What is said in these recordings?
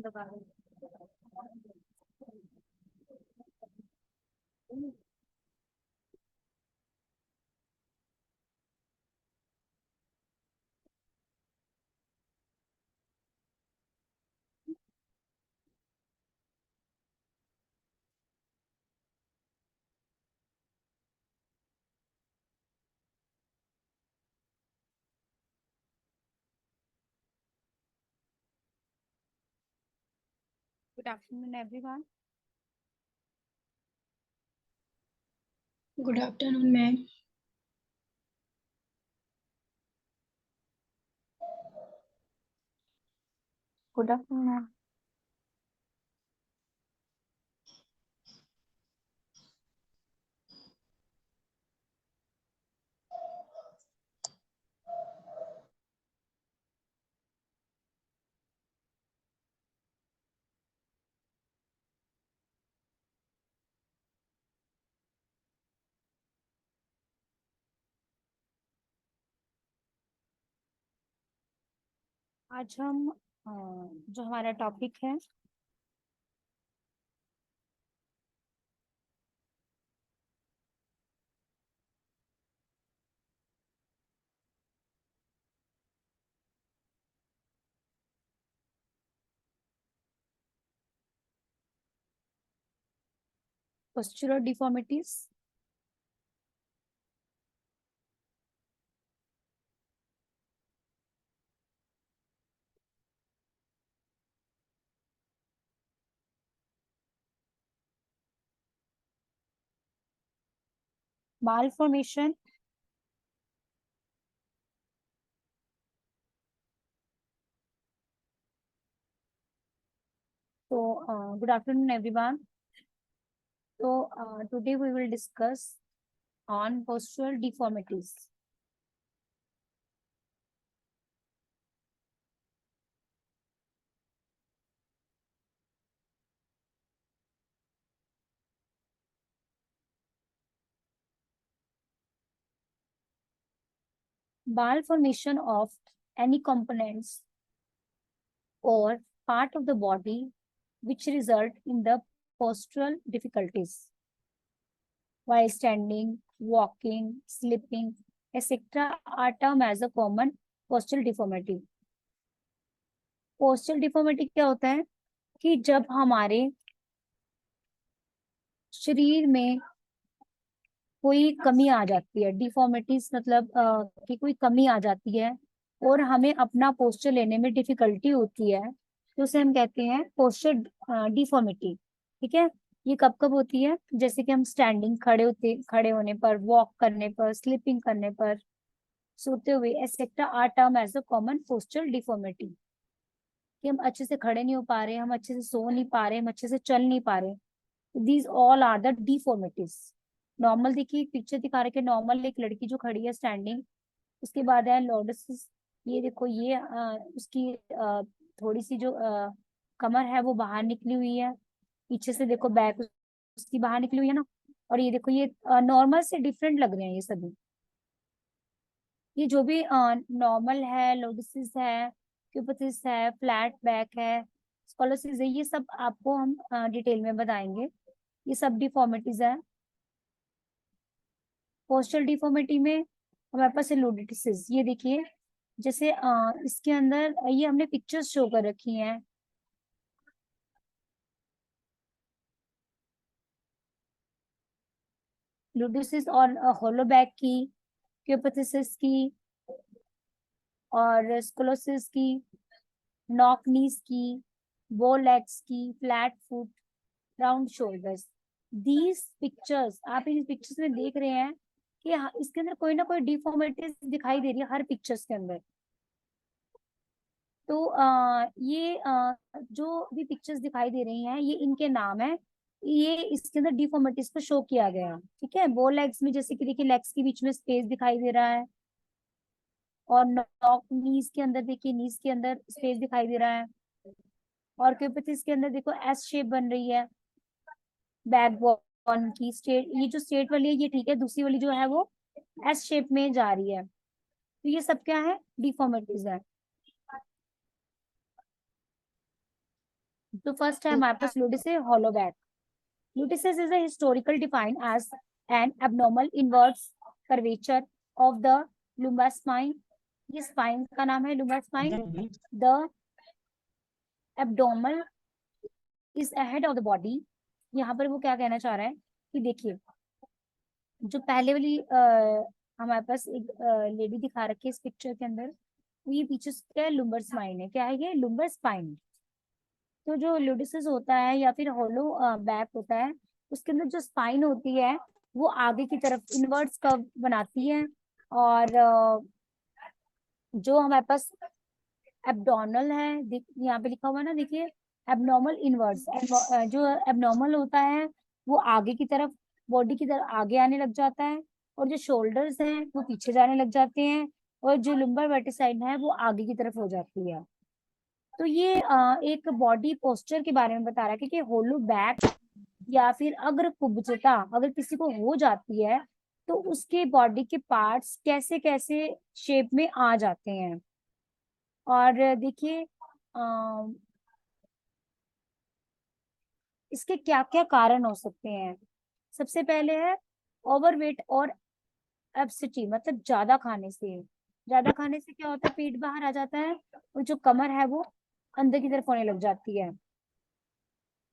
Good afternoon, everyone. Good afternoon, ma'am. Good afternoon, ma'am. आज हम जो हमारा टॉपिक है postural deformities. Malformation. So, good afternoon, everyone. So, today we will discuss on postural deformities. Malformation of any components or part of the body which result in the postural difficulties while standing, walking, sleeping, etc. are termed as a common postural deformity. Postural deformity क्या होता है कि जब हमारे शरीर में कोई कमी आ जाती है, डिफॉर्मिटीज मतलब कि कोई कमी आ जाती है और हमें अपना पोस्चर लेने में डिफिकल्टी होती है, तो उसे हम कहते हैं पोस्चर डिफॉर्मिटी। ठीक है, ये कब कब होती है? जैसे कि हम स्टैंडिंग, खड़े होने पर, वॉक करने पर, स्लीपिंग करने पर, सोते हुए, etcetera are term as a common postural deformity. कि हम अच्छे से खड़े नहीं हो पा रहे, हम अच्छे से सो नहीं पा रहे, हम अच्छे से चल नहीं पा रहे, these all are the deformities. Normal देखिए, पिक्चर दिखा रहे कि नॉर्मल एक लड़की जो खड़ी है स्टैंडिंग, उसके बाद है लॉर्डसिस। ये देखो, ये उसकी थोड़ी सी जो कमर है वो बाहर निकली हुई है, पीछे से देखो बैक उसकी बाहर निकली हुई है ना। और ये देखो, ये नॉर्मल से डिफरेंट लग रहे हैं ये सभी। ये जो भी नॉर्मल है, लोडिसिस है, क्यूपिसिस है, फ्लैट बैक है, स्कोलोसिस है, ये सब आपको हम डिटेल में बताएंगे। ये सब डिफॉर्मिटीज है। पोस्टल डिफॉर्मिटी में हमारे पास है लोडिसिस। ये देखिए, जैसे इसके अंदर ये हमने पिक्चर्स शो कर रखी हैं। लोडिसिस और होलो बैक की, क्यूपिसिस की, और स्कोलोसिस की, नॉक नीज की, बो लेग्स की, flat foot, round shoulders. These pictures, आप इन पिक्चर्स में देख रहे हैं कि इसके अंदर कोई ना कोई डिफॉर्मिटीज दिखाई दे रही है हर पिक्चर्स के अंदर। तो ये जो भी पिक्चर्स दिखाई दे रही हैं, ये इनके नाम है। ये इसके अंदर डिफॉर्मिटीज को शो किया गया। ठीक है, बो लेग्स में जैसे कि देखिए, लेग्स के बीच में स्पेस दिखाई दे रहा है, और नॉक नीज के अंदर देखिए, नीज के अंदर स्पेस दिखाई दे रहा है, और क्यूपिसिस के अंदर देखो एस शेप बन रही है बैकबोन की। स्टेट, ये जो स्टेट वाली है ये ठीक है, दूसरी वाली जो है वो एस शेप में जा रही है। तो ये सब क्या है? डिफॉर्मिटीज है। तो फर्स्ट है हमारे पास lordosis hollow back. Luteus is a historical defined as an abnormal inverse curvature of the lumbar spine. ये spine का नाम है lumbar spine. The abdomen is ahead of the body. यहाँ पर वो क्या कहना चाह रहा है कि देखिए, जो पहले वाली हमारे पास एक लेडी दिखा रखी है इस पिक्चर के अंदर, तो ये पीछे क्या है, लुम्बर स्पाइन है। क्या है ये? Lumbar spine. तो जो लुडिसिस होता है या फिर होलो बैक होता है, उसके अंदर जो स्पाइन होती है वो आगे की तरफ इनवर्ट्स कर्व बनाती है। और जो हमारे पास एब्डोमिनल है, यहाँ पे लिखा हुआ है ना, देखिए, एबनॉर्मल इनवर्ट्स। जो एबनॉर्मल होता है वो आगे की तरफ, बॉडी की तरफ आगे आने लग जाता है, और जो शोल्डर्स हैं वो पीछे जाने लग जाते हैं, और जो लुम्बर वर्टिसाइड है वो आगे की तरफ हो जाती है। तो ये एक बॉडी पोस्चर के बारे में बता रहा है कि होलो बैक या फिर अग्र कुब्जता अगर किसी को हो जाती है तो उसके बॉडी के पार्ट्स कैसे कैसे शेप में आ जाते हैं। और देखिए, इसके क्या क्या कारण हो सकते हैं। सबसे पहले है ओवरवेट और एब्सिटी, मतलब ज्यादा खाने से। ज्यादा खाने से क्या होता है, पेट बाहर आ जाता है और जो कमर है वो अंदर की तरफ होने लग जाती है।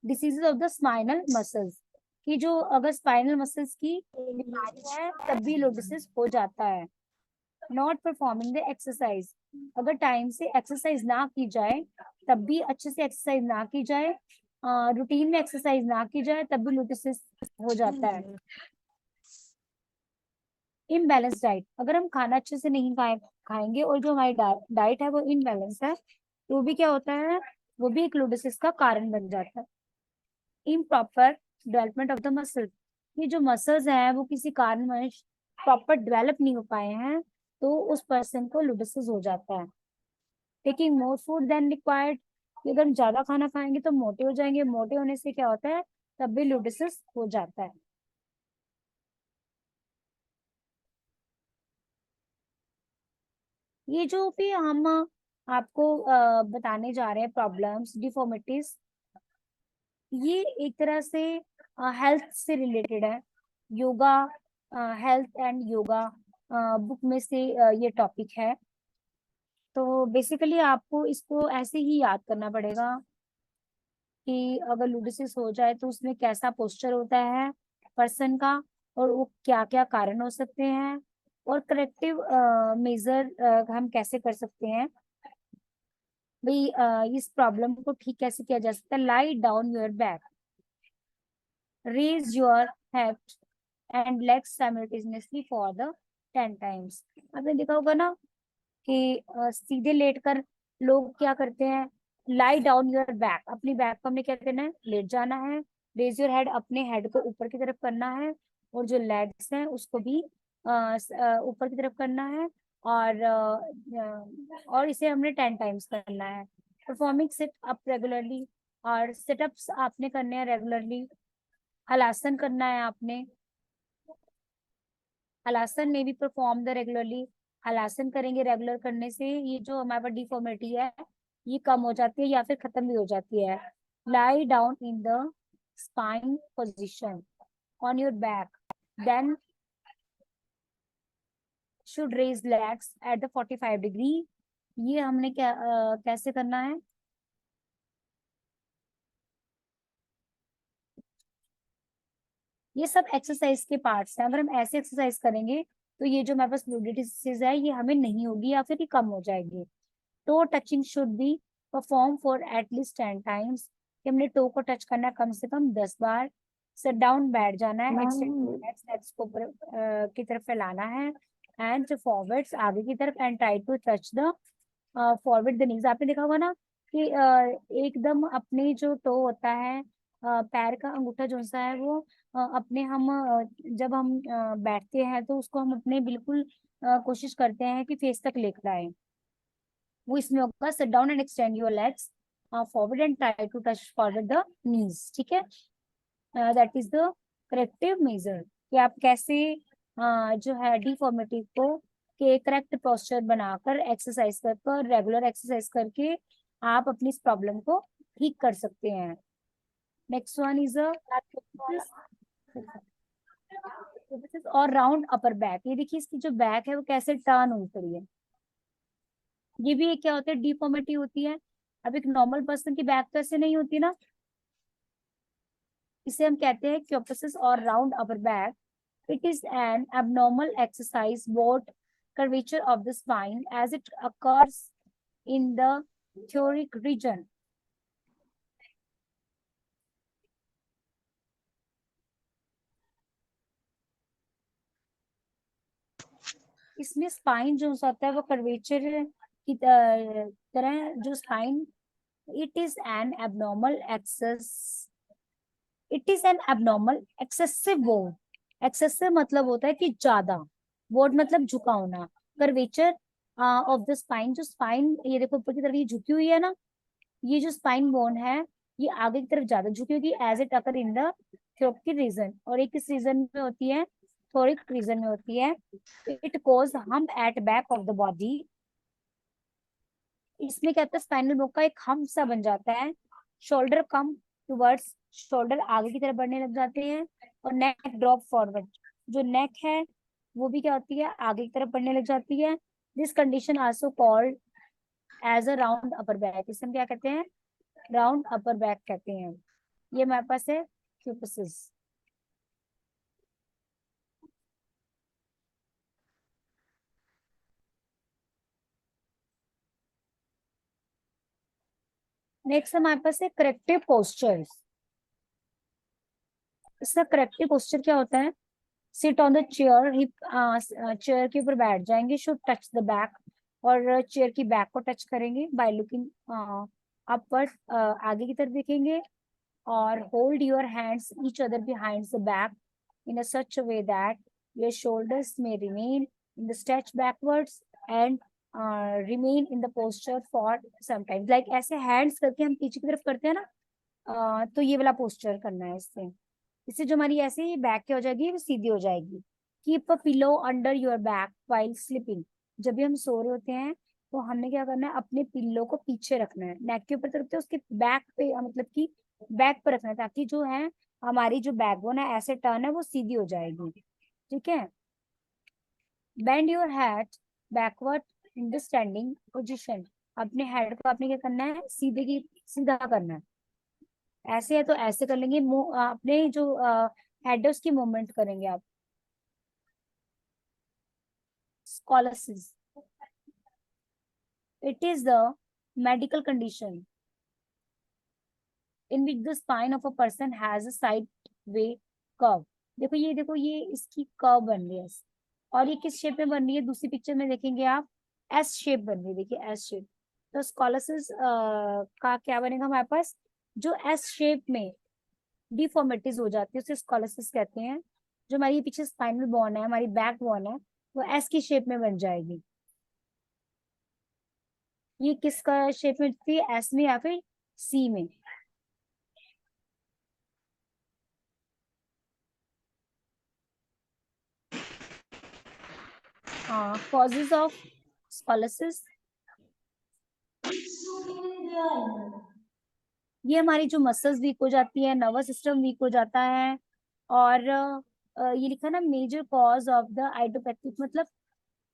Diseases of the spinal muscles, कि जो अगर स्पाइनल मसल्स की बीमारी है तब भी लोडिसिस हो जाता है। नॉट परफॉर्मिंग द एक्सरसाइज, अगर टाइम से एक्सरसाइज ना की जाए, तब भी अच्छे से एक्सरसाइज ना की जाए, रूटीन में एक्सरसाइज ना की जाए, तब भी लोडिसिस हो जाता है। इम्बैलेंस डाइट, अगर हम खाना अच्छे से नहीं खाएंगे और जो हमारी डाइट है वो इनबैलेंस है, तो भी क्या होता है, वो भी एक लोडिसिस का कारण बन जाता है। Improper development of the muscle, ये जो मसल्स हैं वो किसी कारणवश प्रॉपर डेवलप नहीं हो पाए हैं, तो उस पर्सन को लुडिसिस हो जाता है। Taking more food than required, अगर हम ज्यादा खाना खाएंगे तो मोटे हो जाएंगे, मोटे होने से क्या होता है, तब भी लुडिसिस हो जाता है। ये जो भी हम आपको बताने जा रहे हैं प्रॉब्लम्स, डिफॉर्मिटीज, ये एक तरह से हेल्थ से रिलेटेड है। Yoga, health and yoga book में से ये टॉपिक है। तो बेसिकली आपको इसको ऐसे ही याद करना पड़ेगा कि अगर लुडिसिस हो जाए तो उसमें कैसा पोस्चर होता है पर्सन का, और वो क्या क्या कारण हो सकते हैं, और करेक्टिव मेजर हम कैसे कर सकते हैं भाई, इस प्रॉब्लम को ठीक कैसे किया जा सकता है। Lie down your back, raise your head and legs simultaneously for the 10 times. आपने देखा होगा ना कि सीधे लेटकर लोग क्या करते हैं, लाई डाउन योर बैक, अपनी बैक को हमने क्या करना है, लेट जाना है। रेज योर हेड, अपने हेड को ऊपर की तरफ करना है, और जो लेग्स हैं उसको भी ऊपर की तरफ करना है। और इसे हमने 10 टाइम्स करना है। परफॉर्मिंग सिट अप रेगुलरली, और सिटअप्स आपने करने हैं रेगुलरली। हलासन करना है आपने, हलासन में भी परफॉर्म द रेगुलरली। हलासन करेंगे रेगुलर करने से ये जो हमारे पास डिफॉर्मिटी है ये कम हो जाती है या फिर खत्म भी हो जाती है। Lie down in the spine position on your back, then should raise legs at the 45 degree. ये हमने कैसे करना है, ये सब एक्सरसाइज के पार्ट्स हैं। अगर हम ऐसे एक्सरसाइज करेंगे तो ये जो हमारे पास फ्लूइडिटिस है ये हमें नहीं होगी या फिर ये कम हो जाएगी। Toe touching should be perform for at least 10 times, कि हमने टो को टच करना है कम से कम 10 बार। सिट डाउन, बैठ जाना है, एक्सटेंड लेग्स को ऊपर की तरफ फैलाना है, एंड फॉरवर्ड्स आगे की तरफ, and try to touch the forward the knees. आपने देखा होगा ना कि एकदम अपने जो टो होता है, पैर का अंगूठा जो सा है वो अपने हम जब हम बैठते हैं तो उसको हम अपने बिल्कुल कोशिश करते हैं कि फेस तक लेकर आए। वो इसमें होगा sit down and extend your legs forward and try to touch forward the knees. ठीक है, that is the corrective measure, कि आप कैसे जो है डिफॉर्मिटी को के करेक्ट पोस्चर बनाकर एक्सरसाइज कर रेगुलर एक्सरसाइज करके आप अपनी इस प्रॉब्लम को ठीक कर सकते हैं। नेक्स्ट वन इज अ और राउंड अपर बैक। ये देखिए इसकी जो बैक है वो कैसे टर्न हुई पड़ी है। ये भी एक क्या होता है, डिफॉर्मिटी होती है। अब एक नॉर्मल पर्सन की बैक तो ऐसे नहीं होती ना, इसे हम कहते हैं क्योपसिस और round upper back. It is N abnormal exercise both curvature of the spine as it occurs in the thoracic region. इसमें स्पाइन जो होता है वो कर्वेचर की तरह जो spine, it is an abnormal excess, it is an abnormal excessive bowed. Excessive मतलब होता है कि ज्यादा, बोर्ड मतलब झुका होना, कर्वेचर ऑफ द स्पाइन, जो स्पाइन ये देखो ऊपर की तरफ ये झुकी हुई है ना, ये जो स्पाइन बोन है ये आगे की तरफ ज्यादा झुकी होगी as it occur in the thoracic region. और एक किस रीजन में होती है, थोरिक रीजन में होती है। It cause hump at back of the body. इसमें क्या होता है, स्पाइनल बोन का एक हम सा बन जाता है। शोल्डर कम टुवर्ड्स, शोल्डर आगे की तरफ बढ़ने लग जाते हैं। और नेक ड्रॉप फॉरवर्ड, जो नेक है वो भी क्या होती है, आगे की तरफ बढ़ने लग जाती है। This condition also called as a round upper back. इसे हम क्या कहते हैं, राउंड अपर बैक कहते हैं। ये हमारे पास है क्यूपसिस। नेक्स्ट हमारे पास है करेक्टिव पोस्चर्स। इसका करेक्टिव पोस्चर क्या होता है, sit on the chair, hip chair के ऊपर बैठ जाएंगे, शुड टच द बैक, और चेयर की बैक को टच करेंगे बाय लुकिंग अपर, आगे की तरफ देखेंगे। और hold your hands each other behind the back in a such a way that your shoulders may remain in the stretch backwards and remain in the posture for some time, like ऐसे hands करके हम पीछे की तरफ करते हैं ना, तो ये वाला पोस्चर करना है इससे। इससे जो हमारी ऐसे ही बैक क्या हो जाएगी, वो सीधी हो जाएगी। Keep a pillow under your back while sleeping. जब भी हम सो रहे होते हैं तो हमने क्या करना है, अपने पिल्लो को पीछे रखना है, नेक के ऊपर तो रखते हैं, उसके बैक पे मतलब कि बैक पर रखना है, ताकि जो है हमारी जो बैकबोन है ऐसे टर्न है वो सीधी हो जाएगी। ठीक है। Bend your head backward in the standing position. अपने हेड को आपने क्या करना है, सीधे की सीधा करना है। ऐसे है तो ऐसे कर लेंगे, अपने जो हेड है उसकी मूवमेंट करेंगे आप। Scoliosis, it is the medical condition in which the spine of a person has a side way curve. देखो ये इसकी कर्व बन रही है, और ये किस शेप में बन रही है, दूसरी पिक्चर में देखेंगे आप, एस शेप बन रही है, देखिए एस शेप। तो स्कॉलसिस का क्या बनेगा हमारे पास, जो एस शेप में डिफॉर्मिटीज हो जाती है उसे स्कॉलसिस कहते हैं। जो हमारी पीछे स्पाइनल बोन है, हमारी बैक बोन है, वो एस की शेप में बन जाएगी। ये किसका शेप में थी, एस में या फिर सी में। कॉजेज ऑफ स्कॉलसिस, ये हमारी जो मसल्स वीक हो जाती है, नर्वस सिस्टम वीक हो जाता है। और ये लिखा ना, major cause of the idiopathic, मतलब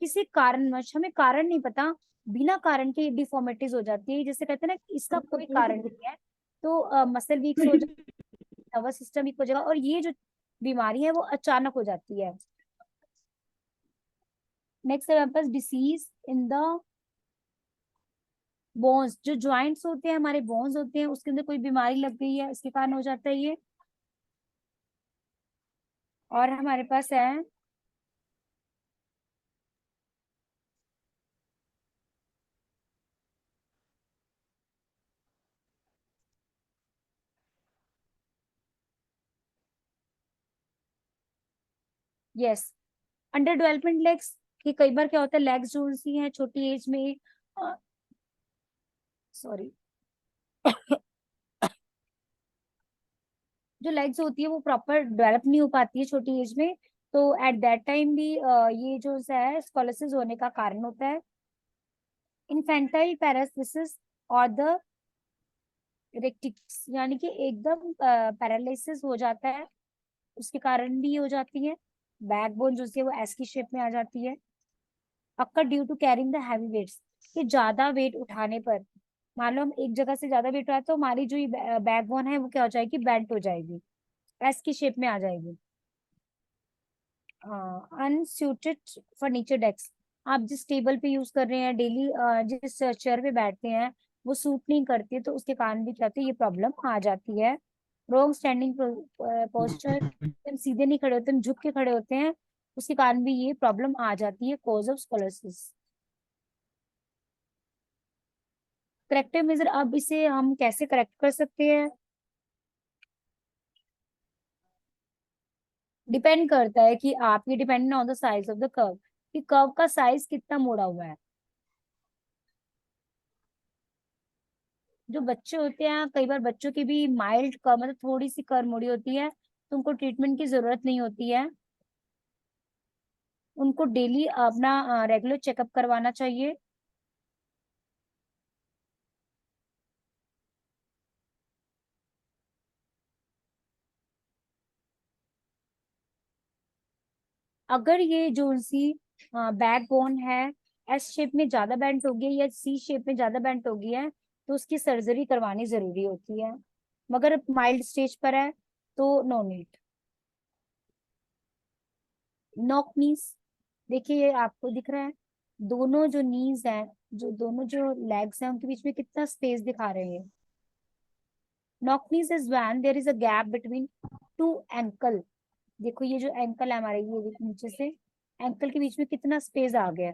किसी कारणवश, हमें कारण नहीं पता, बिना कारण के डिफॉर्मिटीज हो जाती है, जैसे कहते हैं ना इसका कोई कारण नहीं है, तो मसल वीक हो जाएगा, नर्वस सिस्टम वीक हो जाएगा, और ये जो बीमारी है वो अचानक हो जाती है। नेक्स्ट है हमारे पास डिसीज इन द बोन्स। जो ज्वाइंट्स होते हैं, हमारे बोन्स होते हैं, उसके अंदर कोई बीमारी लग गई है, इसके कारण हो जाता है ये। और हमारे पास है यस, अंडर डेवलपमेंट लेग्स, कि कई बार क्या होता है, लेग्स जो सी हैं छोटी एज में, सॉरी जो लेग्स होती है वो प्रॉपर डेवलप नहीं हो पाती है छोटी एज में, तो एट दैट टाइम भी ये जो है स्कॉलसिस होने का कारण होता है। इन्फेंटाइल पैरालिसिस और द रेक्टिक्स यानी कि एकदम पैरालिसिस हो जाता है, उसके कारण भी ये हो जाती है। बैकबोन जो है वो एस की शेप में आ जाती है। Occur due to carrying the heavy weights, कि ज्यादा वेट उठाने पर, मान लो हम एक जगह से ज्यादा वेट उठाए तो हमारी जो बैकबोन है वो क्या हो जाएगी, बेंट हो जाएगी, एस की शेप में आ जाएगी। अनस्यूटेड फर्नीचर डेस्क, आप जिस टेबल पे यूज कर रहे हैं डेली, जिस चेयर पे बैठते हैं वो सूट नहीं करती है, तो उसके कारण भी क्या होता है, ये प्रॉब्लम आ जाती है। रॉन्ग स्टैंडिंग पोस्चर, हम सीधे नहीं खड़े होते, हम झुक के खड़े होते हैं, उसके कारण भी ये प्रॉब्लम आ जाती है, कॉज ऑफ स्coliosis। करेक्टिव मेजर, अब इसे हम कैसे करेक्ट कर सकते हैं, डिपेंड करता है कि आप, ये depend on the size of the curve, कि कर्व का साइज कितना मुड़ा हुआ है। जो बच्चे होते हैं, कई बार बच्चों की भी माइल्ड कर्व, मतलब थोड़ी सी कर्व मुड़ी होती है, तो उनको ट्रीटमेंट की जरूरत नहीं होती है, उनको डेली अपना रेगुलर चेकअप करवाना चाहिए। अगर ये जो उनकी बैक बोन है एस शेप में ज्यादा बेंट हो गई या सी शेप में ज्यादा बेंट हो गई है, तो उसकी सर्जरी करवानी जरूरी होती है, मगर माइल्ड स्टेज पर है तो नो नीड। नॉक नीज, देखिए ये आपको दिख रहा है, दोनों जो नीज हैं, जो दोनों जो लेग्स हैं उनके बीच में कितना स्पेस दिखा रहे हैं। Knock knees is when there is a gap between two ankle, देखो ये जो एंकल है हमारे, ये नीचे से एंकल के बीच में कितना स्पेस आ गया।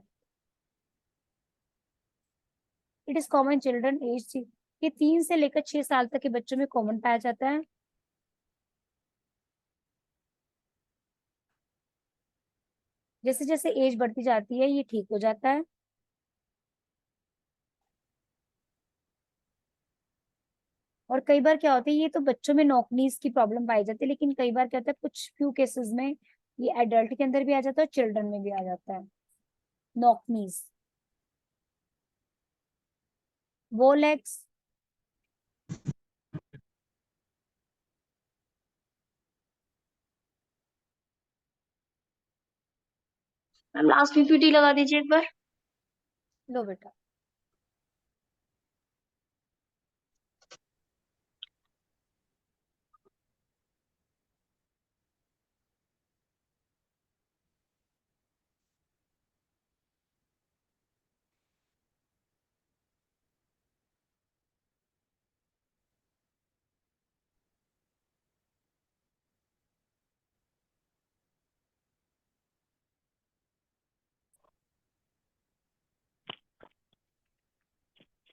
It is common children age, ये 3 से लेकर 6 साल तक के बच्चों में कॉमन पाया जाता है। जैसे जैसे एज बढ़ती जाती है ये ठीक हो जाता है। और कई बार क्या होता है, ये तो बच्चों में नोकनीज की प्रॉब्लम पाई जाती है, लेकिन कई बार क्या होता है, कुछ फ्यू केसेस में ये एडल्ट के अंदर भी आ जाता है और चिल्ड्रन में भी आ जाता है, नोकनीज। वो लेग्स, मैम लास्ट पीपीटी लगा दीजिए एक बार। लो बेटा।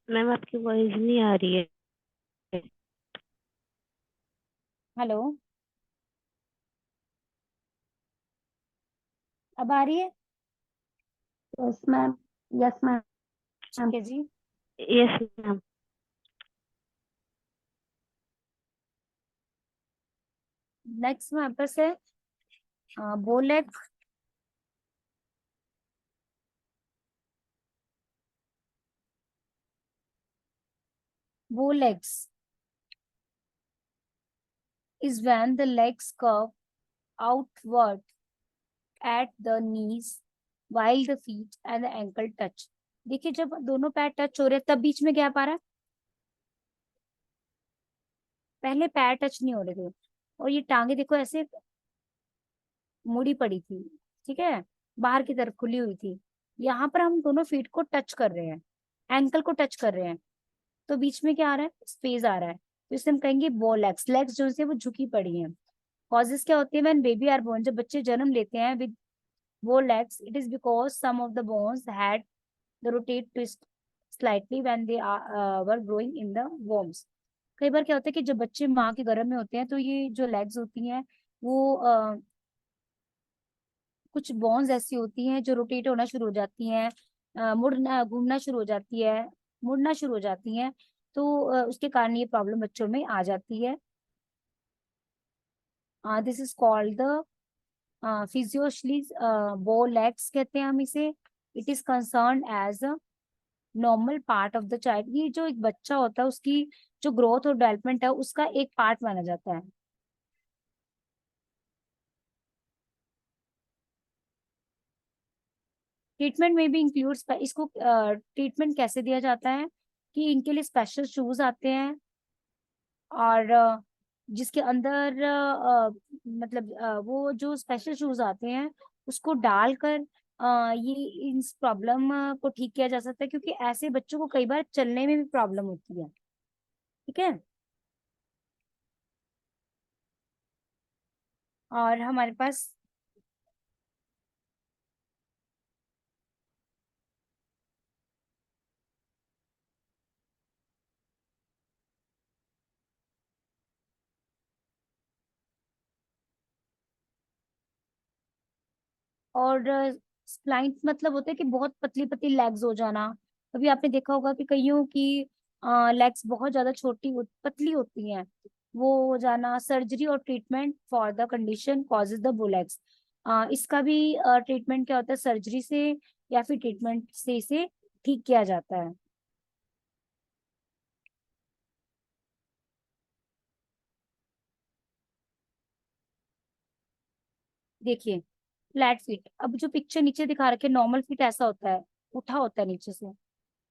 मैम आपकी वॉइस नहीं आ रही है। हेलो, अब आ रही है? Yes ma'am. Yes ma'am. ठीक है जी। Yes ma'am. नेक्स्ट हमारे पास है बोलेग। बोलेग्स is when the legs curve outward at the knees while the feet and the ankle touch। देखिए जब दोनों पैर टच हो रहे हैं तब बीच में गैप आ रहा है, पहले पैर टच नहीं हो रहे थे, और ये टांगे देखो ऐसे मुड़ी पड़ी थी, ठीक है, बाहर की तरफ खुली हुई थी, यहाँ पर हम दोनों फीट को टच कर रहे हैं, एंकल को टच कर रहे हैं, तो बीच में क्या आ रहा है, स्पेस आ रहा है, तो इसे हम कहेंगे बो लेग्स। लेग्स जो है वो झुकी पड़ी हैं। कॉजेस क्या होती है, व्हेन बेबी आर बोर्न, जब बच्चे जन्म लेते हैं with bow legs, it is because some of the bones had the rotate twist slightly when they were growing in the wombs। कई बार क्या होता है कि जब बच्चे माँ के गर्भ में होते हैं तो ये जो लेग्स होती हैं वो कुछ बोन्स ऐसी होती हैं जो रोटेट होना शुरू हो जाती हैं, मुड़ना घूमना शुरू हो जाती है, मुड़ना शुरू हो जाती हैं, तो उसके कारण ये प्रॉब्लम बच्चों में आ जाती है। This is called the physiologically bow legs कहते हैं हम इसे। It is concern as normal part of the child. ये जो एक बच्चा होता है उसकी जो ग्रोथ और डेवलपमेंट है उसका एक पार्ट माना जाता है। ट्रीटमेंट में भी इंक्लूड्स, इसको ट्रीटमेंट कैसे दिया जाता है कि इनके लिए स्पेशल शूज आते हैं, और जिसके अंदर मतलब वो जो स्पेशल शूज आते हैं उसको डालकर ये इस प्रॉब्लम को ठीक किया जा सकता है, क्योंकि ऐसे बच्चों को कई बार चलने में भी प्रॉब्लम होती है। ठीक है। और हमारे पास और स्प्लाइंट मतलब होता है कि बहुत पतली पतली लेग्स हो जाना। कभी आपने देखा होगा कि कईयों की लेग्स बहुत ज्यादा पतली होती हैं, वो हो जाना। सर्जरी और treatment for the condition causes the bowlegs. इसका भी ट्रीटमेंट क्या होता है, सर्जरी से या फिर ट्रीटमेंट से इसे ठीक किया जाता है। देखिए, फ्लैट फीट, अब जो पिक्चर नीचे दिखा रखे नॉर्मल फीट ऐसा होता है, उठा होता है नीचे से,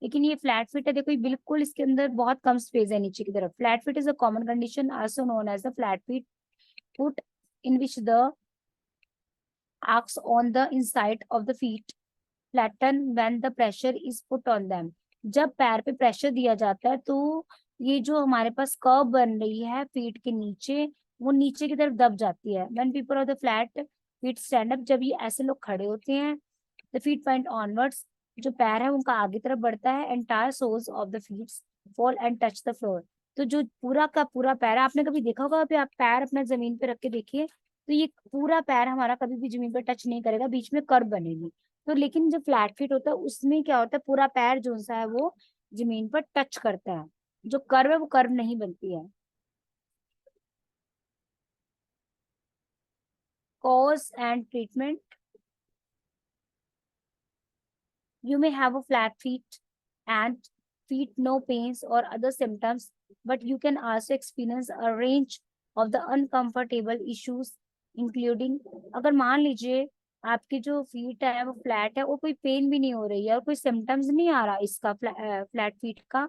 लेकिन ये फ्लैट फीट है। देखो ये बिल्कुल इसके अंदर बहुत कम स्पेस है नीचे की तरफ। Flat feet is a common condition also known as the flat feet foot, in which the arcs on the inside of the feet flatten when the pressure is put on them। जब पैर पे pressure दिया जाता है तो ये जो हमारे पास कर्व बन रही है फीट के नीचे, वो नीचे की तरफ दब जाती है। when people of the flat feet stand up, जब ये ऐसे लोग खड़े होते हैं, the feet point onwards, जो पैर है उनका आगे तरफ बढ़ता है, entire soles of the feet fall and touch the floor। तो जो पूरा का पूरा पैर है, आपने कभी देखा होगा, अभी आप पैर अपना जमीन पे रख के देखिए, तो ये पूरा पैर हमारा कभी भी जमीन पे टच नहीं करेगा, बीच में कर्व बनेगी। तो लेकिन जो फ्लैट फीट होता है उसमें क्या होता है, पूरा पैर जो सा है वो जमीन पर टच करता है, जो कर्व है वो कर्व नहीं बनती है। Cause and treatment, you may have a flat feet and feet no pains or other symptoms, but you can also experience a range of the uncomfortable issues including, अगर मान लीजिए आपकी जो फीट है वो फ्लैट है और कोई पेन भी नहीं हो रही है और कोई सिम्टम्स नहीं आ रहा इसका फ्लैट फीट का,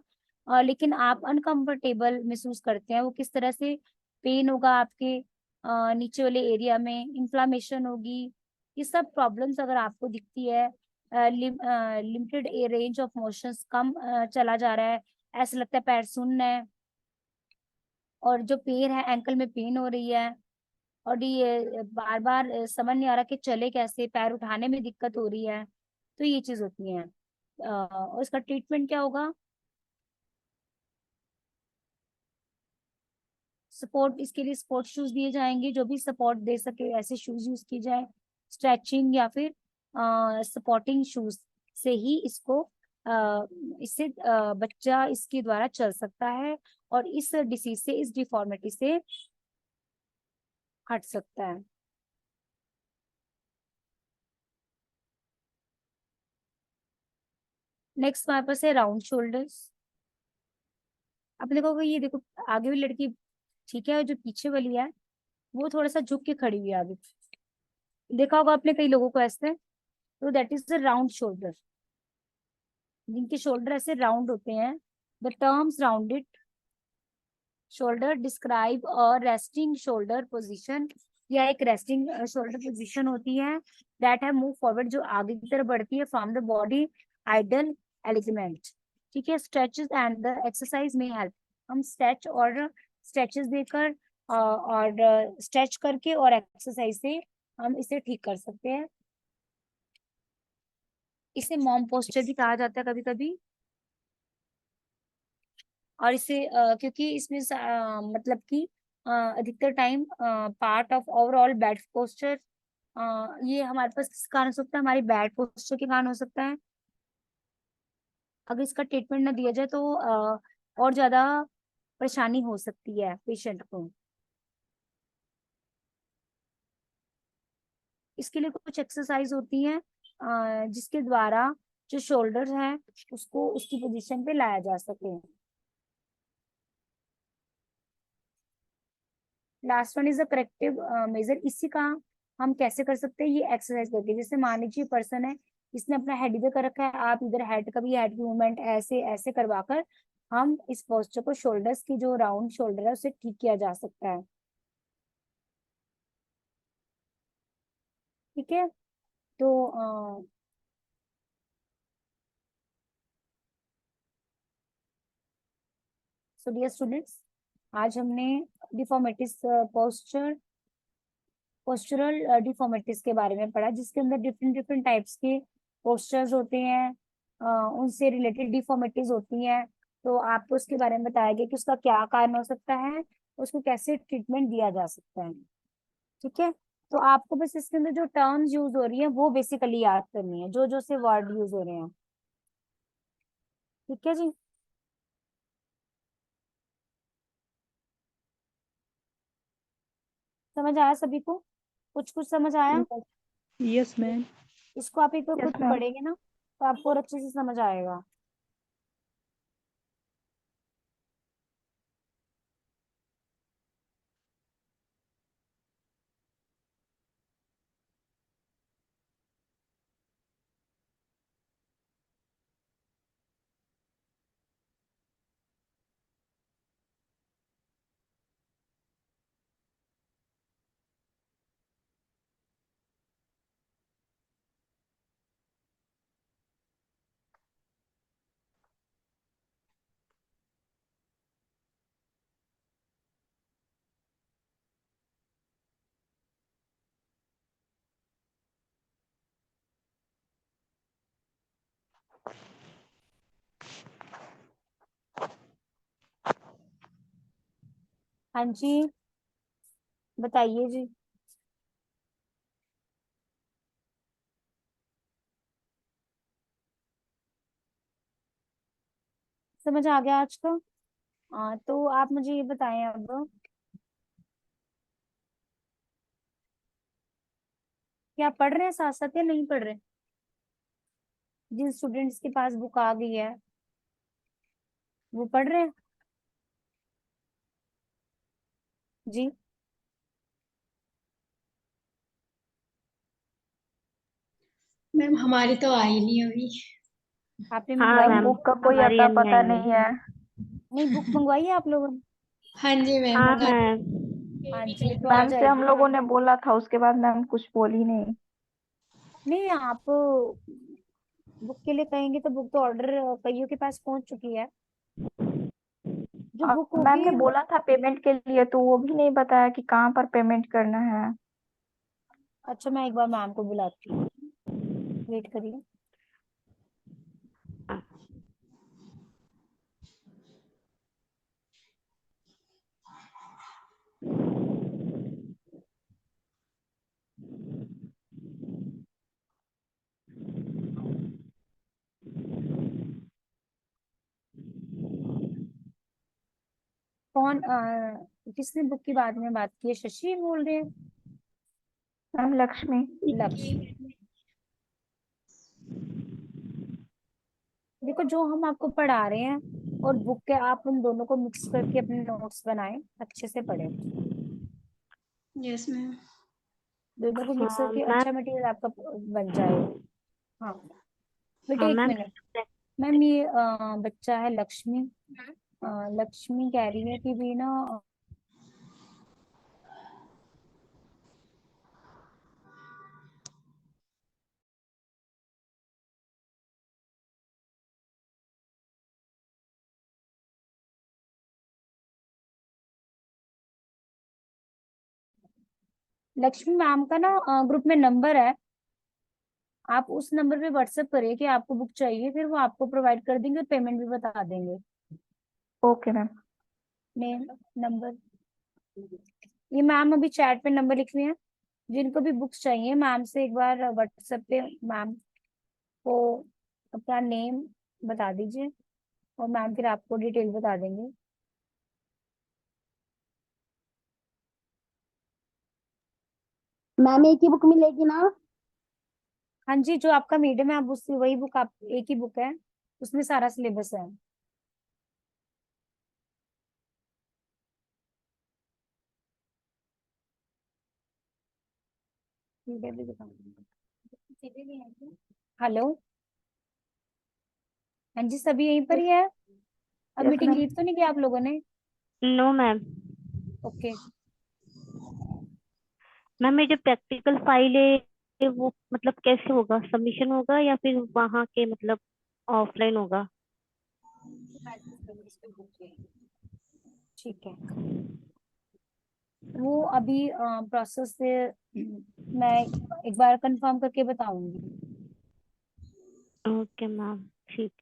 लेकिन आप अनकंफर्टेबल महसूस करते हैं, वो किस तरह से, पेन होगा आपके नीचे वाले एरिया में, इन्फ्लामेशन होगी, ये सब प्रॉब्लम्स अगर आपको दिखती है, लिमिटेड रेंज ऑफ मोशंस, कम चला जा रहा है, ऐसा लगता है पैर सुन्न है, और जो पैर है एंकल में पेन हो रही है, और ये बार बार समझ नहीं आ रहा कि चले कैसे, पैर उठाने में दिक्कत हो रही है, तो ये चीज होती है। और इसका ट्रीटमेंट क्या होगा, सपोर्ट, इसके लिए सपोर्ट शूज दिए जाएंगे, जो भी सपोर्ट दे सके ऐसे शूज यूज की जाए। स्ट्रेचिंग या फिर सपोर्टिंग शूज से ही इसको इससे बच्चा इसके द्वारा चल सकता है और इस डिसीज से, इस डिफॉर्मिटी से हट सकता है। नेक्स्ट हमारे पास है राउंड शोल्डर्स। अब देखो ये देखो, आगे वाली लड़की ठीक है, और जो पीछे वाली है वो थोड़ा सा झुक के खड़ी हुई है आगे, देखा होगा आपने कई लोगों को ऐसे, तो that is the round shoulder, जिनके शोल्डर ऐसे राउंड होते हैं। The terms rounded shoulder describe a resting shoulder position, या एक रेस्टिंग शोल्डर पोजीशन होती है दैट है मूव फॉरवर्ड, जो आगे की तरफ बढ़ती है फ्रॉम द बॉडी आइडल एलिगमेंट। ठीक है। स्ट्रेचेस एंड द एक्सरसाइज में हेल्प, हम स्ट्रेच और स्ट्रेचेस देकर और स्ट्रेच करके और एक्सरसाइज से हम इसे ठीक कर सकते हैं। इसे मॉम पोस्चर भी कहा जाता है कभी कभी। और इसे क्योंकि इसमें मतलब कि अधिकतर time part of overall bad posture, ये हमारे पास किस कारण हो सकता है, हमारी बैड पोस्चर के कारण हो सकता है। अगर इसका ट्रीटमेंट ना दिया जाए तो और ज्यादा परेशानी हो सकती है पेशेंट को। इसके लिए कुछ एक्सरसाइज होती हैं जिसके द्वारा जो शोल्डर है उसको उसकी पोजीशन पे लाया जा सके। Last one is the corrective measure. इसी का हम कैसे कर सकते हैं, ये एक्सरसाइज करके। जैसे मान लीजिए पर्सन है, इसने अपना हेड इधर कर रखा है, आप इधर हेड का भी हेड की मूवमेंट ऐसे ऐसे करवाकर हम इस पोस्चर को, शोल्डर्स की जो राउंड शोल्डर है उसे ठीक किया जा सकता है। ठीक है, तो सो डियर स्टूडेंट्स, आज हमने डिफॉर्मिटीज पोस्चरल डिफॉर्मिटीज के बारे में पढ़ा, जिसके अंदर डिफरेंट डिफरेंट टाइप्स के पोस्चर्स होते हैं, उनसे रिलेटेड डिफॉर्मिटीज होती हैं। तो आपको उसके बारे में बताया गया कि उसका क्या कारण हो सकता है, उसको कैसे ट्रीटमेंट दिया जा सकता है। ठीक है, तो आपको बस इसके अंदर जो टर्म्स यूज हो रही है वो बेसिकली याद करनी है, जो जो से वर्ड यूज हो रहे हैं। ठीक है जी, समझ आया सभी को? कुछ कुछ समझ आया? Yes ma'am. इसको आप एक बार यस खुद मैम। पढ़ेंगे ना तो आपको और अच्छे से समझ आएगा। हाँ जी, बताइए जी। समझ आ गया आज का? तो आप मुझे ये बताएं अब, क्या पढ़ रहे हैं साथ साथ या नहीं पढ़ रहे? जिन स्टूडेंट्स के पास बुक आ गई है वो पढ़ रहे हैं जी? मैम हमारी तो आई नहीं अभी। आपने हाँ मंगवाई मैम है? मैम, बुक का कोई हमारी अता अभी पता आई नहीं है। है। नहीं, बुक मंगवाई है आप लोगों ने? हाँ जी मैम हाँ मंगा। मैम। हाँ जी, तो आ मैम से हम जाएगी। लोगों ने बोला था, उसके बाद मैम कुछ बोली नहीं। नहीं, आप बुक के लिए कहेंगे तो बुक तो ऑर्डर कईयों के पास पहुंच चुकी है। जो और बुक मैम ने होगी बोला था पेमेंट के लिए, तो वो भी नहीं बताया कि कहाँ पर पेमेंट करना है। अच्छा, मैं एक बार मैम को बुलाती हूँ, वेट करिए। कौन किसने बुक की बात में बात की है? शशि बोल रहे हैं? मैम लक्ष्मी। लक्ष्य। देखो, जो हम आपको पढ़ा रहे हैं और बुक के, आप उन दोनों को मिक्स करके अपने नोट्स बनाएं, अच्छे से पढ़ें। Yes ma'am. दोनों को मिक्स हाँ करके मैम। अच्छा मटेरियल आपका बन जाएगा। हाँ, बेटा हाँ एक मैम। मिनट। मैम, ये बच्चा है लक्ष्मी। लक्ष्मी कह रही है कि भी ना, लक्ष्मी मैम का ना ग्रुप में नंबर है, आप उस नंबर पे व्हाट्सएप करिए कि आपको बुक चाहिए, फिर वो आपको प्रोवाइड कर देंगे, पेमेंट भी बता देंगे। Okay ma'am. नेम, नंबर, ये मैम अभी चैट पे नंबर लिख रही हैं। जिनको भी बुक्स चाहिए मैम से एक बार व्हाट्सएप पे मैम को अपना नेम बता दीजिए और मैम फिर आपको डिटेल बता देंगे। मैम एक ही बुक मिलेगी ना? हाँ जी, जो आपका मीडियम है आप उससे वही बुक, आप एक ही बुक है, उसमें सारा सिलेबस है। हेलो, हाँ जी, सभी यहीं पर ही है। अब यस मीटिंग मैम। लीव तो नहीं किया आप लोगों ने? No ma'am. ओके। मैम ये जो प्रैक्टिकल फाइल है वो मतलब कैसे होगा, सबमिशन होगा या फिर वहाँ के मतलब ऑफलाइन होगा? ठीक है, वो अभी प्रोसेस से मैं एक बार कंफर्म करके बताऊंगी। ओके मैम, ठीक।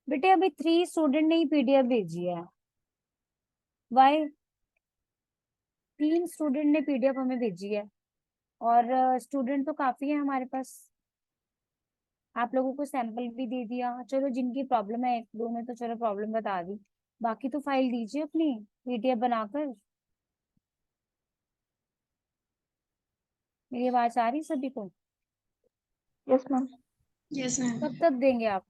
बेटे अभी 3 स्टूडेंट ने ही पीडीएफ भेजी है। वाई? 3 स्टूडेंट ने पीडीएफ हमें भेजी है, और स्टूडेंट तो काफी है हमारे पास। आप लोगों को सैंपल भी दे दिया, चलो जिनकी प्रॉब्लम है, एक दो ने तो चलो प्रॉब्लम बता दी, बाकी तो फाइल दीजिए अपनी पीडीएफ बनाकर। मेरी आवाज आ रही सभी को? Yes ma'am. Yes ma'am. कब तक देंगे आप?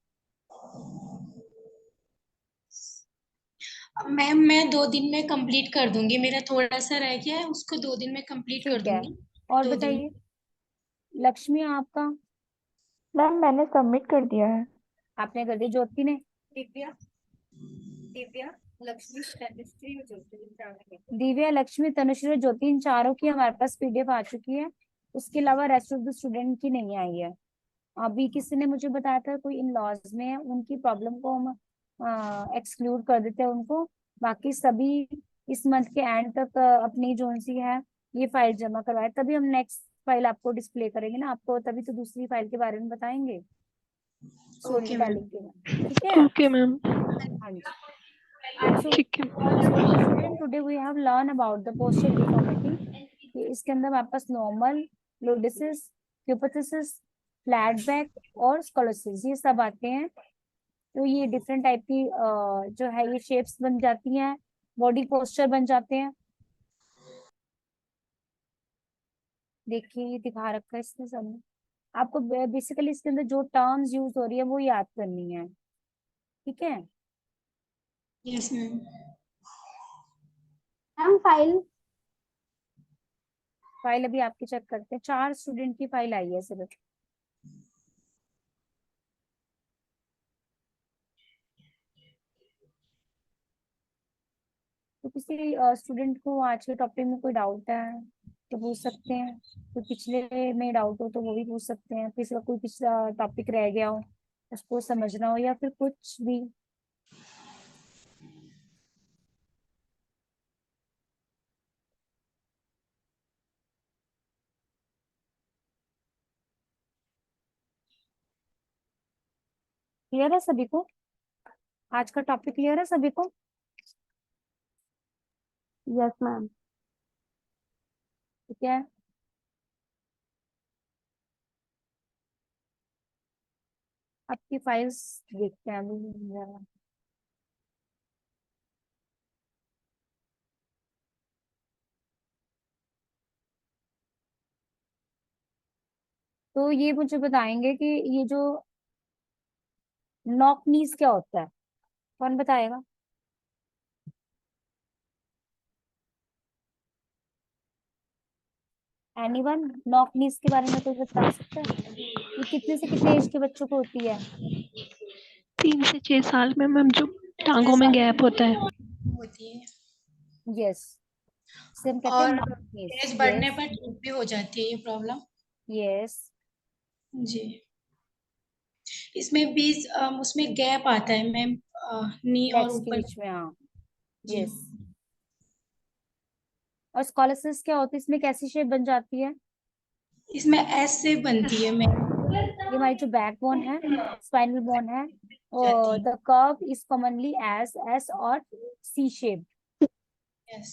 मैम मैं 2 दिन में कंप्लीट कर दूंगी, मेरा थोड़ा सा रह गया है, उसको 2 दिन में कंप्लीट कर ठीक है, दूंगी। और 2 दिन। बताइए लक्ष्मी आपका? मैम मैंने सबमिट कर दिया है। आपने कर दिया, ज्योति ने? दिव्या, दिव्या, लक्ष्मी, तनुश्री और ज्योति। दिव्या, लक्ष्मी, तनुश्री और ज्योति, इन चारों की हमारे पास पीडीएफ आ चुकी है। उसके अलावा रेस्ट ऑफ द स्टूडेंट की नहीं आई है। अभी किसी ने मुझे बताया था कोई इन लॉज में है, उनकी प्रॉब्लम को हम एक्सक्लूड कर देते हैं उनको। बाकी सभी इस मंथ के एंड तक अपनी जो सी है ये फाइल जमा करवाए, तभी हम नेक्स्ट फाइल आपको डिस्प्ले करेंगे ना, आपको तभी तो दूसरी फाइल के बारे में बताएंगे, स्टोरी ओके मैम। टेलिंग के बारे में। ठीक है? Okay ma'am. हाँ जी। सो ठीक है। So student, today we have learn about the posture deformity. इसके अंदर हमारे पास normal, lordosis, kyphosis, flat back और स्कोलोसिस, ये सब आते हैं। तो ये डिफरेंट टाइप की जो है ये शेप्स बन जाती हैं, बॉडी पोस्चर बन जाते हैं। देखिए ये दिखा रखा है इसमें सब में। आपको बेसिकली इसके अंदर जो टर्म्स यूज हो रही है वो याद करनी है। ठीक है? Yes ma'am. Ma'am file file अभी आपकी चेक करते हैं, 4 स्टूडेंट की फाइल आई है सिर्फ। तो किसी स्टूडेंट को आज के टॉपिक में कोई डाउट है तो पूछ सकते हैं, कोई पिछले में डाउट हो तो वो भी पूछ सकते हैं, किसी का कोई पिछला टॉपिक रह गया हो उसको समझना हो या फिर कुछ भी। क्लियर है सभी को? आज का टॉपिक क्लियर है सभी को? Yes ma'am. ठीक है, आपकी फाइल्स देखते हैं अभी जरा। तो ये मुझे बताएंगे कि ये जो नॉक नीज क्या होता है, कौन बताएगा? एनीवन? नॉक नीज के बारे में कोई बता सकता है? ये कितने से कितने एज के बच्चों को होती है? 3 से 6 साल में मैम, जो टांगों में ऐसा गैप होता है। होती है। यस, इसे हम कहते हैं और नॉक नीज। एज बढ़ने यस, पर ठीक भी हो जाती है ये प्रॉब्लम। यस। जी। इसमें बीच उसमें गैप आता है मैम, नी और लेग्स के ऊपर। बीच में, हाँ। जी। यस। और स्कॉलरशिप क्या होती है, इसमें कैसी शेप बन जाती है? इसमें एस से बनती है मैम। ये हमारी जो बैकबोन है, स्पाइनल बोन है, जाती the curve is commonly as S और सी शेप। यस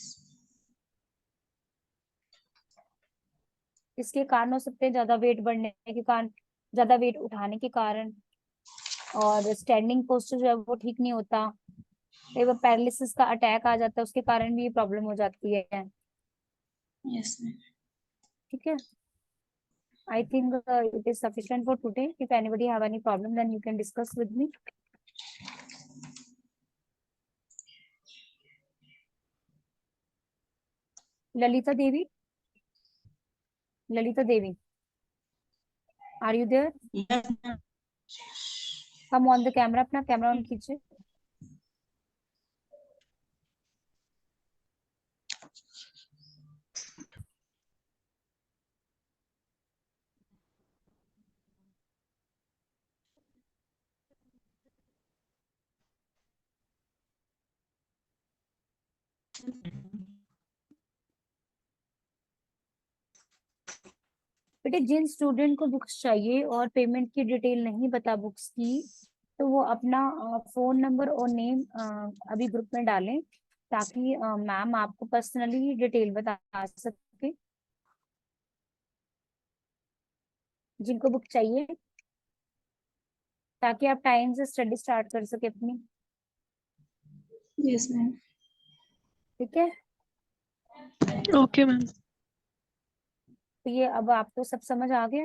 इसके कारण हो सकते हैं ज्यादा वेट बढ़ने के कारण, ज्यादा वेट उठाने के कारण, और स्टैंडिंग पोस्टर जो है वो ठीक नहीं होता, कई बार पैरालिसिस का अटैक आ जाता है, उसके कारण भी ये प्रॉब्लम हो जाती है। यस मैम ठीक है, I think it is sufficient for today. If anybody have any problem, then you can discuss with me. Lalita Devi, Lalita Devi, are you there? Yes ma'am Come on the camera, अपना camera on कीजिए। बेटे, जिन student को books चाहिए और payment की detail नहीं पता books की, तो वो अपना फोन नंबर और नेम अभी ग्रुप में डालें, ताकि मैम आपको पर्सनली डिटेल बता सके। जिनको बुक चाहिए, ताकि आप टाइम से स्टडी स्टार्ट कर सके अपनी। यस मैम ठीक है, ओके मैम। तो ये अब आपको सब समझ आ गया।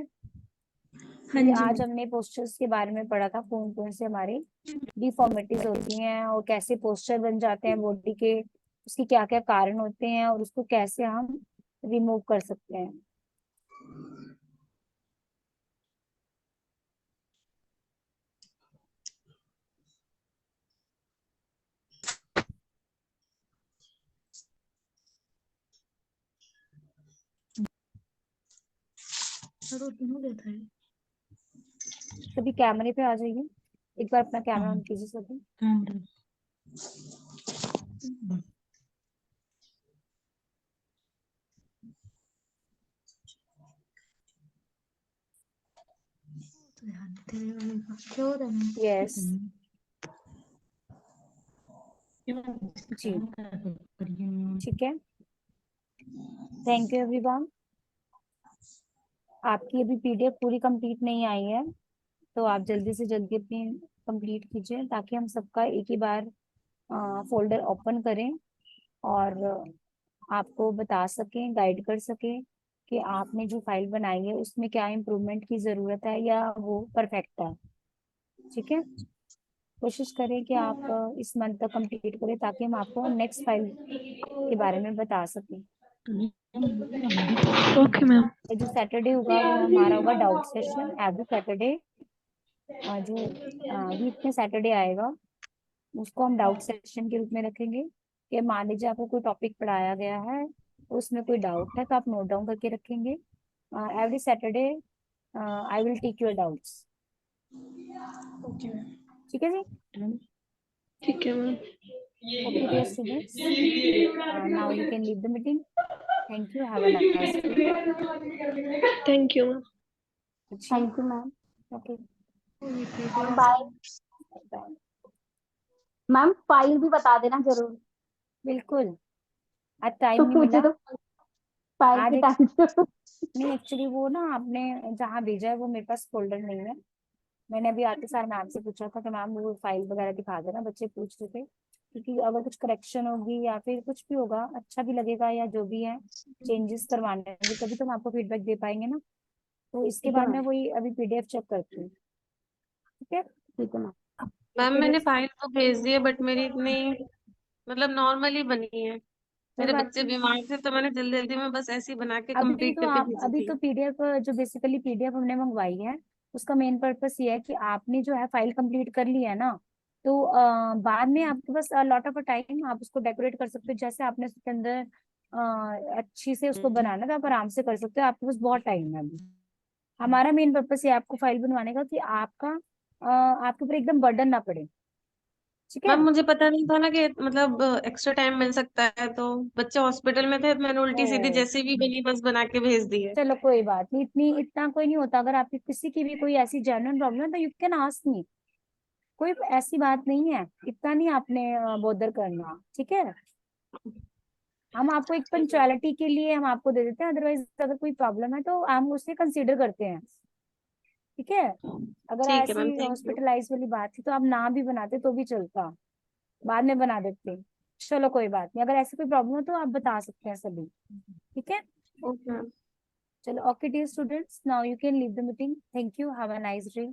हाँ ये जी आज मैम हमने पोस्टर्स के बारे में पढ़ा था, कौन कौन से हमारी डिफॉर्मिटीज होती हैं और कैसे पोस्टर बन जाते हैं बॉडी के, उसके क्या क्या कारण होते हैं और उसको कैसे हम रिमूव कर सकते हैं। सभी कैमरे पे आ जाइए, एक बार अपना कैमरा ऑन कीजिए सभी। यस जी, ठीक है। Thank you everyone. आपकी अभी पीडीएफ पूरी कंप्लीट नहीं आई है, तो आप जल्दी से जल्दी अपनी कंप्लीट कीजिए, ताकि हम सबका एक ही बार फोल्डर ओपन करें और आपको बता सकें, गाइड कर सकें कि आपने जो फाइल बनाई है उसमें क्या इम्प्रूवमेंट की ज़रूरत है या वो परफेक्ट है। ठीक है, कोशिश करें कि आप इस मंथ तक कंप्लीट करें, ताकि हम आपको नेक्स्ट फाइल के बारे में बता सकें। Okay ma'am. जो सैटरडे होगा वो हमारा होगा डाउट सेशन एवरी सैटरडे। जो वीक में सैटरडे आएगा उसको हम डाउट सेशन के रूप में रखेंगे, कि मान लीजिए आपको कोई टॉपिक पढ़ाया गया है, उसमें कोई डाउट है तो आप नोट डाउन करके रखेंगे। Every Saturday I will take your doubts. Okay ma'am ठीक है जी, ठीक है ma'am. Okay dear students, now you can leave the meeting. Thank you, have a nice day. Thank you ma'am. Thank you ma'am. Okay ma'am bye. Bye. Ma'am file भी बता देना जरूर। बिल्कुल, आज टाइम तो नहीं मुझे मिला। तो फाइल आज की टेंशन। नहीं, एक्चुअली वो ना आपने जहाँ भेजा है वो मेरे पास फोल्डर नहीं है। मैंने अभी आते सार मैम से पूछा था कि मैम वो फाइल वगैरह दिखा देना, बच्चे पूछ रहे थे, क्योंकि अगर कुछ करेक्शन होगी या फिर कुछ भी होगा, अच्छा भी लगेगा या जो भी है चेंजेस करवाने होंगे, तभी तो हम आपको फीडबैक दे पाएंगे ना। तो इसके ठीक है बाद मैं मैम। वही अभी पीडीएफ चेक करती हूँ। ठीक है, ठीक है मैम। मैम ओके मैंने जस्ट फाइल तो भेज दी है बट मेरी इतनी मतलब नॉर्मली बनी है। कोई मेरे बात बच्चे नहीं। बीमार थे तो मैंने जल्दी जल्दी में बस ऐसे ही बना के अभी कंप्लीट तो करके आप भेजी अभी थी। तो पीडीएफ, जो बेसिकली पीडीएफ हमने मंगवाई है, उसका मेन पर्पस ये है कि आपने जो है फाइल कंप्लीट कर ली है ना, तो बाद में आपके पास लॉट ऑफ टाइम, आप उसको डेकोरेट कर सकते हो जैसे आपने उसके अंदर अच्छी से उसको बनाना, तो आप आराम से कर सकते हो, आपके पास बहुत टाइम है अभी। हमारा मेन पर्पस ये है आपको फाइल बनवाने का, कि आपका आपके ऊपर एकदम बर्डन ना पड़े। ठीक है। मैम मुझे पता नहीं था ना कि मतलब एक्स्ट्रा टाइम मिल सकता है, तो बच्चे हॉस्पिटल में थे, मैंने उल्टी सीधी ओ जैसे भी बनी बस बना के भेज दी है। चलो कोई बात नहीं, इतना कोई नहीं होता। अगर आपकी किसी की भी कोई ऐसी जेन्युइन प्रॉब्लम है तो यू कैन आस्क मी, कोई ऐसी बात नहीं है, इतना नहीं आपने बोदर करना, ठीक है। हम आपको एक पंचुअलिटी के लिए हम आपको दे देते हैं, अदरवाइज अगर कोई प्रॉब्लम है तो हम उसे कंसीडर करते हैं, ठीक है। अगर ठीक है मैम, ऐसी थैंक यू। हॉस्पिटलाइज वाली बात थी तो आप ना भी बनाते तो भी चलता, बाद में बना देते। चलो कोई बात नहीं, अगर ऐसी कोई प्रॉब्लम हो तो आप बता सकते हैं सभी, ठीक है। Okay ma'am. चलो okay dear students, now you can leave the meeting. Thank you, have a nice day.